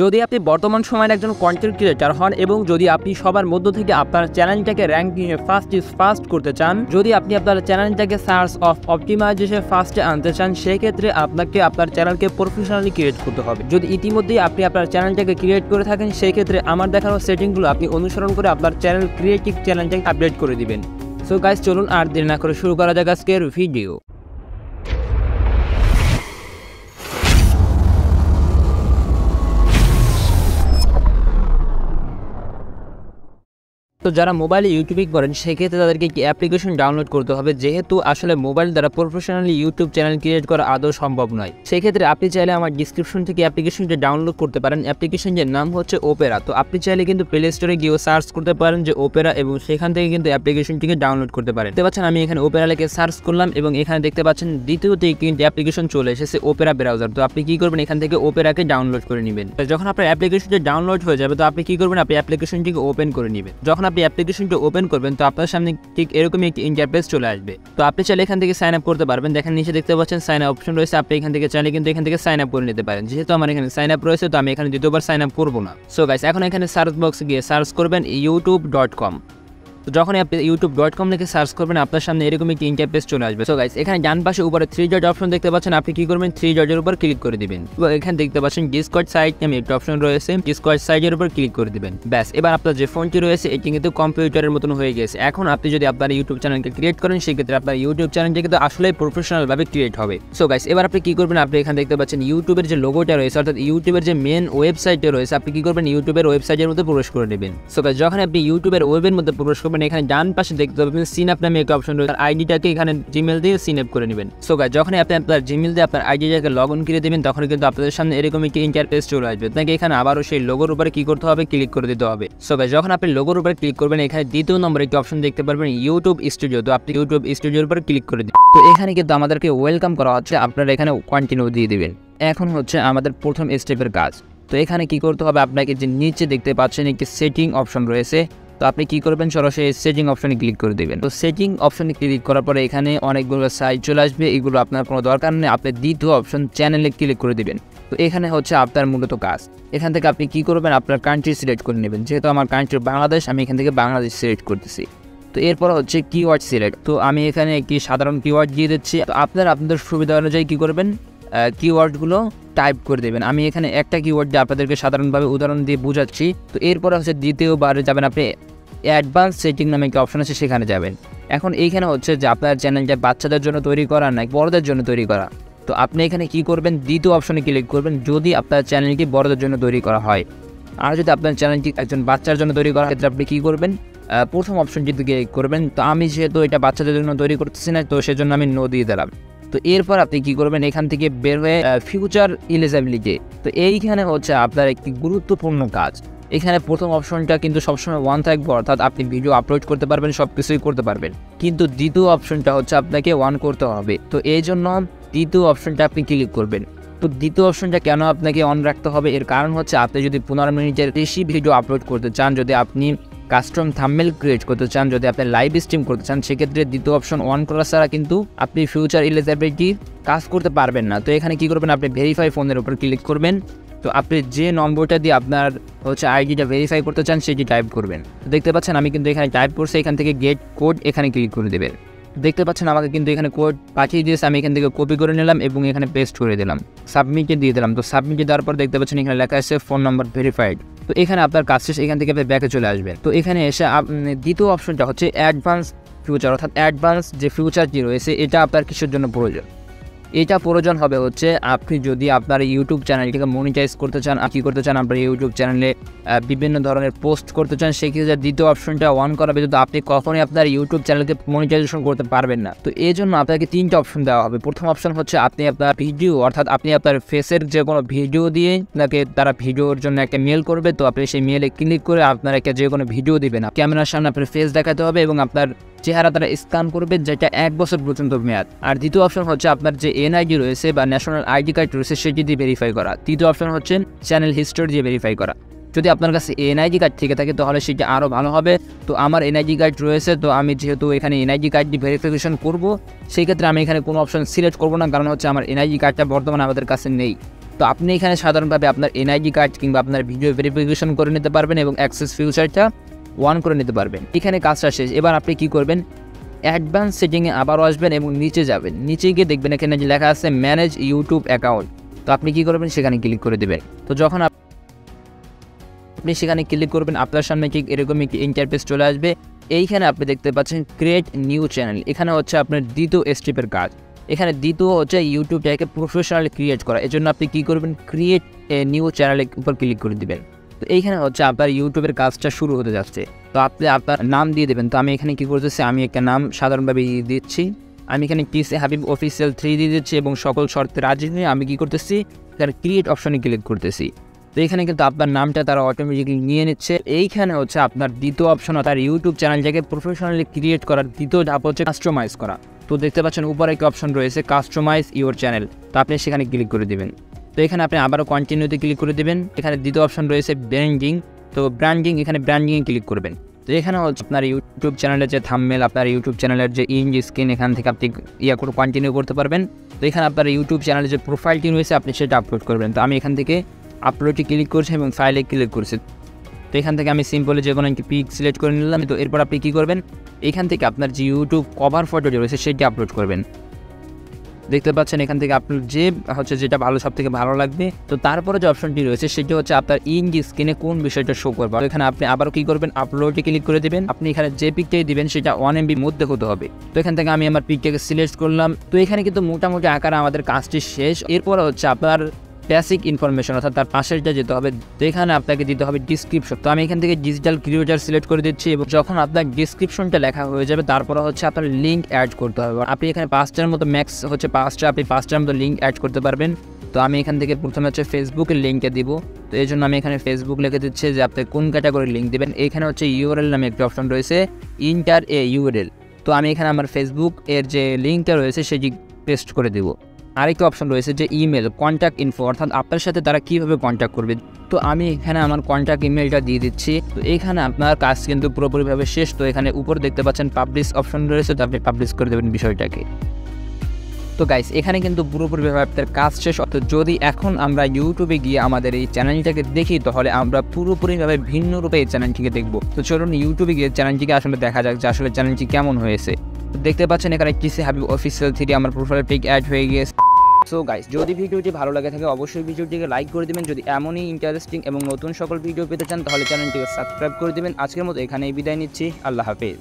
যদি আপনি বর্তমান সময়ের একজন কন্টেন্ট ক্রিয়েটর হন এবং যদি আপনি সবার মধ্য থেকে আপনার চ্যানেলটাকে র্যাঙ্কিংয়ে ফার্স্ট করতে চান, যদি আপনি আপনার চ্যানেলটাকে সার্চ অফ অপটিমাইজেশন ফার্স্টে আনতে চান, সেই ক্ষেত্রে আপনাকে আপনার চ্যানেলকে প্রফেশনালি ক্রিয়েট করতে হবে। যদি ইতিমধ্যেই আপনি আপনার চ্যানেলটাকে ক্রিয়েট করে থাকেন, সেই ক্ষেত্রে আমার দেখানো সেটিংগুলো আপনি অনুসরণ করে আপনার ক্রিয়েটিভ চ্যানেলটাকে আপডেট করে দিবেন। সো গাইস, চলুন আর দেরি না করে শুরু করা যাক আজকের ভিডিও। তো যারা মোবাইলে ইউটিউবিং করেন সেক্ষেত্রে তাদেরকে একটি অ্যাপ্লিকেশন ডাউনলোড করতে হবে, যেহেতু আসলে মোবাইল দ্বারা প্রফেশনালি ইউটিউব চ্যানেল ক্রিয়েট করা আদৌ সম্ভব নয়। সেক্ষেত্রে আপনি চাইলে আমার ডিসক্রিপশন থেকে অ্যাপ্লিকেশনটি ডাউনলোড করতে পারেন। অ্যাপ্লিকেশনটির নাম হচ্ছে ওপেরা। তো আপনি চাইলে কিন্তু প্লে স্টোরে গিয়েও সার্চ করতে পারেন যে ওপেরা, এবং সেখান থেকে কিন্তু অ্যাপ্লিকেশনটিকে ডাউনলোড করতে পারেন। দেখতে পাচ্ছেন আমি এখানে ওপেরা লিখে সার্চ করলাম এবং এখানে দেখতে পাচ্ছেন দ্বিতীয়তে কিন্তু অ্যাপ্লিকেশন চলে এসেছে ওপেরা ব্রাউজার। তো আপনি কি করবেন, এখান থেকে ওপেরাকে ডাউনলোড করে নেবেন। যখন আপনার অ্যাপ্লিকেশনটি ডাউনলোড হয়ে যাবে, তো আপনি কি করবেন, আপনি অ্যাপ্লিকেশনটিকে ওপেন করে নেবেন। যখন আপনি অ্যাপ্লিকেশনটি ওপেন করবেন, তো আপনার সামনে ঠিক এরকমই একটি ইন্টারফেস চলে আসবে। তো আপনি চাইলে এখান থেকে সাইন আপ করতে পারবেন। দেখেন নিচে দেখতে পাচ্ছেন সাইন আপ অপশন রয়েছে। আপনি এখান থেকে চাইলে কিন্তু এখান থেকে সাইন আপ করে নিতে পারেন। যেহেতু আমার এখানে সাইন আপ রয়েছে, তো আমি এখানে দ্বিতীয়বার সাইন আপ করবো না। সো গাইস, এখন এখানে সার্চ বক্সে গিয়ে সার্চ করবেন youtube.com। তো যখন আপনি youtube.com লিখে সার্চ করবেন, আপনার সামনে এরকম একটি ইন্টারফেস চলে আসবে। সো গাইস, এখানে ডান পাশে উপরে 3 ডট অপশন দেখতে পাচ্ছেন। আপনি কি করবেন, 3 ডটের উপর ক্লিক করে দিবেন। তো এখানে দেখতে পাচ্ছেন ডিসকর্ড সাইট নামে একটা অপশন রয়েছে। ডিসকর্ড সাইটের উপর ক্লিক করে দিবেন। ব্যাস, এবার আপনার যে ফোনটি রয়েছে এটি কিন্তু কম্পিউটারের মতন হয়ে গেছে। এখন আপনি যদি আপনার ইউটিউব চ্যানেলকে ক্রিয়েট করেন, সেক্ষেত্রে আপনার ইউটিউব চ্যানেলটি কিন্তু আসলে প্রফেশনাল ভাবে ক্রিয়েট হবে। সো গাইস, এবার আপনি কি করবেন, আপনি এখানে দেখতে পাচ্ছেন ইউটিউবের যে লোগোটা রয়েছে, অর্থাৎ ইউটিউবের যে মেন ওয়েবসাইটটা রয়েছে, আপনি কি করবেন, ইউটিউবের ওয়েবসাইটের মধ্যে প্রবেশ করে নেবেন। সো গাইস, যখন আপনি ইউটিউবের ওয়েবের মধ্যে প্রবেশ করবেন, এখানে ডান পাশে দেখতে পাবেন সিন আপ নামে একটা অপশন রয়েছে। আইডিটাকে এখানে জিমেল দিয়ে সিন আপ করে নেবেন। সো গাইস, যখন আপনি আপনার জিমেল দিয়ে আপনার আইডিটাকে লগ ইন করে দেবেন, তখন কিন্তু আপনাদের সামনে এরকম একটি ইন্টারফেস চলে আসবে। আপনাকে এখানে আবারও সেই লোগোর উপরে কি করতে হবে, ক্লিক করে দিতে হবে। সো গাইস, যখন আপনি লোগোর উপরে ক্লিক করবেন, এখানে দ্বিতীয় নম্বরে একটি অপশন দেখতে পারবেন ইউটিউব স্টুডিও। তো আপনি ইউটিউব স্টুডিওর উপরে ক্লিক করে দিন। তো এখানে কিন্তু আমাদেরকে ওয়েলকাম করা হচ্ছে, আপনারা এখানে কন্টিনিউ দিয়ে দিবেন। এখন হচ্ছে আমাদের প্রথম স্টেপের কাজ। তো এখানে কি করতে হবে, আপনাকে যে নিচে দেখতে পাচ্ছেন একটি সেটিং অপশন রয়েছে। তো আপনি কি করবেন, সরাসরি সেটিং অপশনে ক্লিক করে দেবেন। তো সেটিং অপশনে ক্লিক করার পরে এখানে অনেকগুলো সাইট চলে আসবে। এগুলো আপনার কোনো দরকার নেই। আপনি দ্বিতীয় অপশন চ্যানেলে ক্লিক করে দিবেন। তো এখানে হচ্ছে আপনার মূলত কাজ। এখান থেকে আপনি কি করবেন, আপনার কান্ট্রি সিলেক্ট করে নেবেন। যেহেতু আমার কান্ট্রি বাংলাদেশ, আমি এখান থেকে বাংলাদেশ সিলেক্ট করতেছি। তো এরপর হচ্ছে কিওয়ার্ড সিলেক্ট। তো আমি এখানে একটি সাধারণ কিওয়ার্ড দিয়ে দিচ্ছি। তো আপনাদের সুবিধা অনুযায়ী কি করবেন, কিওয়ার্ডগুলো টাইপ করে দেবেন। আমি এখানে একটা কিওয়ার্ড দিয়ে আপনাদেরকে সাধারণভাবে উদাহরণ দিয়ে বুঝাচ্ছি। তো এরপরে হচ্ছে দ্বিতীয়বারে যাবেন আপনি অ্যাডভান্স সেটিং নামে একটি অপশন আছে, সেখানে যাবেন। এখন এইখানে হচ্ছে যে আপনার চ্যানেলটা বাচ্চাদের জন্য তৈরি করা নাকি বড়দের জন্য তৈরি করা। তো আপনি এখানে কি করবেন, দ্বিতীয় অপশনে ক্লিক করবেন যদি আপনার চ্যানেলটি বড়দের জন্য তৈরি করা হয়। আর যদি আপনার চ্যানেলটি একজন বাচ্চার জন্য তৈরি করা হয়, তাহলে আপনি কী করবেন, প্রথম অপশনটিতে ক্লিক করবেন। তো আমি যেহেতু এটা বাচ্চাদের জন্য তৈরি করতেছি না, তো সেজন্য আমি নো দিয়ে দিলাম। তো এরপর আপনি কি করবেন, এখান থেকে বের হয়ে ফিউচার এলিজিবিলিটি। তো এইখানে হচ্ছে আপনার একটি গুরুত্বপূর্ণ কাজ। এখানে প্রথম অপশনটা কিন্তু সবসময় 1 থাকবে, অর্থাৎ আপনি ভিডিও আপলোড করতে পারবেন, সব কিছুই করতে পারবেন। কিন্তু দ্বিতীয় অপশনটা হচ্ছে আপনাকে 1 করতে হবে। তো এই জন্য দ্বিতীয় অপশনটা আপনি ক্লিক করবেন। তো দ্বিতীয় অপশনটা কেন আপনাকে অন রাখতে হবে, এর কারণ হচ্ছে আপনি যদি 15 মিনিটের বেশি ভিডিও আপলোড করতে চান, যদি আপনি কাস্টম থাম্বনেল ক্রিয়েট করতে চান, যদি আপনি লাইভ স্ট্রিম করতে চান, সেক্ষেত্রে দ্বিতীয় অপশন অন করা ছাড়া কিন্তু আপনি ফিউচার এলিজিবিলিটি কাজ করতে পারবেন না। তো এখানে কি করবেন, আপনি ভেরিফাই ফোনের উপর ক্লিক করবেন। তো আপনি যে নম্বরটা দিয়ে আপনার হচ্ছে আইডিটা ভেরিফাই করতে চান, সেটি টাইপ করবেন। তো দেখতে পাচ্ছেন আমি কিন্তু এখানে টাইপ করছি। এখান থেকে গেট কোড এখানে ক্লিক করে দেবেন। দেখতে পাচ্ছেন আমাকে কিন্তু এখানে কোড পাঠিয়ে দিয়েছে। আমি এখান থেকে কপি করে নিলাম এবং এখানে পেস্ট করে দিলাম, সাবমিটে দিয়ে দিলাম। তো সাবমিটে দেওয়ার পর দেখতে পাচ্ছেন এখানে লেখা আছে ফোন নাম্বার ভেরিফাইড। তো এখানে আপনার কাজ শেষ। এখান থেকে আপনি ব্যাকে চলে আসবেন। তো এখানে এসে দ্বিতীয় অপশনটা হচ্ছে অ্যাডভান্স ফিউচার, অর্থাৎ অ্যাডভান্স যে ফিউচারটি রয়েছে, এটা আপনার কিসের জন্য প্রয়োজন। এটা প্রয়োজন হবে হচ্ছে আপনি যদি আপনার ইউটিউব চ্যানেলটিকে মনিটাইজ করতে চান, কি করতে চান, আপনার ইউটিউব চ্যানেলে বিভিন্ন ধরনের পোস্ট করতে চান, সেক্ষেত্রে দ্বিতীয় অপশনটা অন করা ব্যতীত আপনি কখনোই আপনার ইউটিউব চ্যানেলকে মনিটাইজেশন করতে পারবেন না। তো এই জন্য আপনাকে 3টা অপশন দেওয়া হবে। প্রথম অপশন হচ্ছে আপনি আপনার ভিডিও, অর্থাৎ আপনি আপনার ফেসের যে কোনো ভিডিও দিয়ে আপনাকে তারা ভিডিওর জন্য একটা মেল করবে। তো আপনি সেই মেলে ক্লিক করে আপনার একটা যে কোনো ভিডিও দিবেন, ক্যামেরার সামনে আপনার ফেস দেখাতে হবে এবং আপনার চেহারা তারা স্ক্যান করবে, যেটা 1 বছর পর্যন্ত মেয়াদ। আর দ্বিতীয় অপশন হচ্ছে আপনার যে এনআইডি রয়েছে বা ন্যাশনাল আইডি কার্ড রয়েছে, সেটি দিয়ে ভেরিফাই করা। তৃতীয় অপশন হচ্ছে চ্যানেল হিস্টোরি দিয়ে ভেরিফাই করা। যদি আপনার কাছে এনআইডি কার্ড থেকে থাকে তাহলে সেটা আরও ভালো হবে। তো আমার এনআইডি কার্ড রয়েছে, তো আমি যেহেতু এখানে এনআইডি কার্ড দিয়ে ভেরিফিকেশন করব, সেই ক্ষেত্রে আমি এখানে কোনো অপশন সিলেক্ট করব না, কারণ হচ্ছে আমার এনআইডি কার্ডটা বর্তমানে আমাদের কাছে নেই। তো আপনি এখানে সাধারণভাবে আপনার এনআইডি কার্ড কিংবা আপনার ভিডিও ভেরিফিকেশন করে নিতে পারবেন এবং অ্যাক্সেস ফিউচারটা অন করে নিতে পারবেন। এখানে কাজটা শেষ। এবার আপনি কি করবেন, অ্যাডভান্স সেটিংয়ে আবারও আসবেন এবং নিচে যাবেন। নিচে গিয়ে দেখবেন এখানে যে লেখা আছে ম্যানেজ ইউটিউব অ্যাকাউন্ট। তো আপনি কি করবেন, সেখানে ক্লিক করে দেবেন। তো যখন আপনি সেখানে ক্লিক করবেন আপনার সামনে ঠিক এরকম একটি ইন্টারফেস চলে আসবে। এইখানে আপনি দেখতে পাচ্ছেন ক্রিয়েট নিউ চ্যানেল। এখানে হচ্ছে আপনার দ্বিতীয় স্টেপের কাজ। এখানে দ্বিতীয় হচ্ছে ইউটিউবটাকে প্রফেশনালি ক্রিয়েট করা। এজন্য আপনি কী করবেন, ক্রিয়েট এ নিউ চ্যানেলের উপর ক্লিক করে দিবেন। তো এইখানে হচ্ছে আপনার ইউটিউবের কাজটা শুরু হতে যাচ্ছে। তো আপনি আপনার নাম দিয়ে দেবেন। তো আমি এখানে কী করতেছি, আমি একটা নাম সাধারণভাবে দিচ্ছি। আমি এখানে HABIB অফিসিয়াল 3 দিয়ে দিচ্ছি এবং সকল শর্তে রাজি হয়ে আমি কী করতেছি, এখানে ক্রিয়েট অপশনে ক্লিক করতেছি। তো এখানে কিন্তু আপনার নামটা তারা অটোমেটিক্যালি নিয়ে নিচ্ছে। এইখানে হচ্ছে আপনার দ্বিতীয় অপশন, তার ইউটিউব চ্যানেলটাকে প্রফেশনালি ক্রিয়েট করার দ্বিতীয় ধাপ হচ্ছে কাস্টমাইজ করা। তো দেখতে পাচ্ছেন উপরে একটা অপশন রয়েছে কাস্টমাইজ ইউর চ্যানেল। তো আপনি সেখানে ক্লিক করে দেবেন। তো এখানে আপনি আবারও কন্টিনিউতে ক্লিক করে দেবেন। এখানে দ্বিতীয় অপশন রয়েছে ব্র্যান্ডিং। তো এখানে ব্র্যান্ডিংয়ে ক্লিক করবেন। তো এখানে হচ্ছে আপনার ইউটিউব চ্যানেলের যে থাম্বনেল, আপনার ইউটিউব চ্যানেলের যে স্ক্রিন, এখান থেকে আপনি করে কন্টিনিউ করতে পারবেন। তো এখানে আপনার ইউটিউব চ্যানেলের যে প্রোফাইলটি রয়েছে আপনি সেটা আপলোড করবেন। তো আমি এখান থেকে আপলোডে ক্লিক করছি এবং ফাইলে ক্লিক করছি। তো এখান থেকে আমি সিম্পলি যে কোনো একটি পিক সিলেক্ট করে নিলাম। তো এরপর আপনি কী করবেন, এখান থেকে আপনার যে ইউটিউব কভার ফটোটি রয়েছে সেটি আপলোড করবেন। দেখতে পাচ্ছেন এখান থেকে আপলোড যেটা ভালো, সব থেকে ভালো লাগবে। তো তারপরে যে অপশনটি রয়েছে সেটি হচ্ছে আপনার স্ক্রিনে কোন বিষয়টা শো করবে। এখানে আপনি আবারও কী করবেন, আপলোডে ক্লিক করে দেবেন। আপনি এখানে যে পিকটাই দিবেন সেটা 1 MB মধ্যে হতে হবে। তো এখান থেকে আমি আমার পিকটাকে সিলেক্ট করলাম। তো এখানে কিন্তু মোটামুটি আকারে আমাদের কাজটি শেষ। এরপরে হচ্ছে আপনার বেসিক ইনফরমেশন, অর্থাৎ তার পাশেরটা যেতে হবে। তো এখানে আপনাকে দিতে হবে ডিসক্রিপশন। তো আমি এখান থেকে ডিজিটাল ক্রিয়েটর সিলেক্ট করে দিচ্ছি এবং যখন আপনার ডিসক্রিপশনটা লেখা হয়ে যাবে তারপরে হচ্ছে আপনার লিঙ্ক অ্যাড করতে হবে। আপনি এখানে 5টার মতো ম্যাক্স হচ্ছে 5টা, আপনি 5টার মতো লিঙ্ক অ্যাড করতে পারবেন। তো আমি এখান থেকে প্রথমে হচ্ছে ফেসবুকের লিঙ্কটা দিব। তো এই জন্য আমি এখানে ফেসবুক লিখে দিচ্ছি যে আপনি কোন ক্যাটাগরির লিঙ্ক দেবেন। এখানে হচ্ছে ইউআরএল নামে একটা অপশন রয়েছে, ইন্টার এ ইউআরএল। তো আমি এখানে আমার ফেসবুক এর যে লিঙ্কটা রয়েছে সেটি পেস্ট করে দেবো। আরেকটা অপশন রয়েছে যে ইমেল, কন্ট্যাক্ট ইনফো, অর্থাৎ আপনার সাথে তারা কীভাবে কন্ট্যাক্ট করবে। তো আমি এখানে আমার কন্ট্যাক্ট ইমেলটা দিয়ে দিচ্ছি। তো এখানে আপনার কাজ কিন্তু পুরোপুরিভাবে শেষ। তো এখানে উপর দেখতে পাচ্ছেন পাবলিশ অপশন রয়েছে, তো আপনি পাবলিশ করে দেবেন বিষয়টাকে। তো গাইস, এখানে কিন্তু পুরোপুরিভাবে আপনার কাজ শেষ। অর্থাৎ যদি এখন আমরা ইউটিউবে গিয়ে আমাদের এই চ্যানেলটাকে দেখি তাহলে আমরা পুরোপুরিভাবে ভিন্ন রূপে এই চ্যানেলটিকে দেখব। তো চলুন ইউটিউবে গিয়ে চ্যানেলটিকে আসলে দেখা যাক যে আসলে চ্যানেলটি কেমন হয়েছে। দেখতে পাচ্ছেন এখানে HABIB অফিসিয়াল 3 আমার প্রোফাইল পিক অ্যাড হয়ে গিয়েছে। সো গাইস, যদি ভিডিওটি ভালো লাগে থাকে অবশ্যই ভিডিওটিকে লাইক করে দিবেন। যদি এমনই ইন্টারেস্টিং এবং নতুন সকল ভিডিও পেতে চান তাহলে চ্যানেলটিকে সাবস্ক্রাইব করে দিবেন। আজকের মতো এখানেই বিদায় নিচ্ছি। আল্লাহ হাফেজ।